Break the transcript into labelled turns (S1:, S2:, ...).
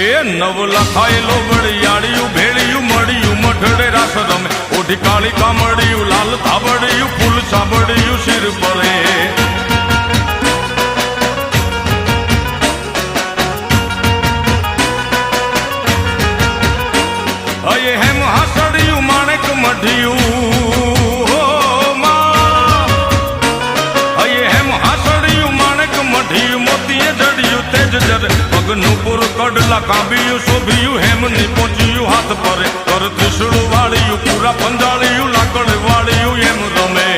S1: એ નવ લખાયેલો વળિયાળિયું ભેળિયું મળ્યું મઢડે રાસ રમે ઓઢી કાળી કામડિયું લાલ થાબડિયું ફૂલ સાબડિયું શિર પરે અયે હેમ હાસડિયું માણેક મઢિયું પગનું પૂર કડલા કાંબિયું શોભિયું હેમની પહોંચ્યું હાથ પરે કર ત્રિશુળ વાળિયું પૂરા પંજાળિયું લાકડ વાળિયું એમ રમે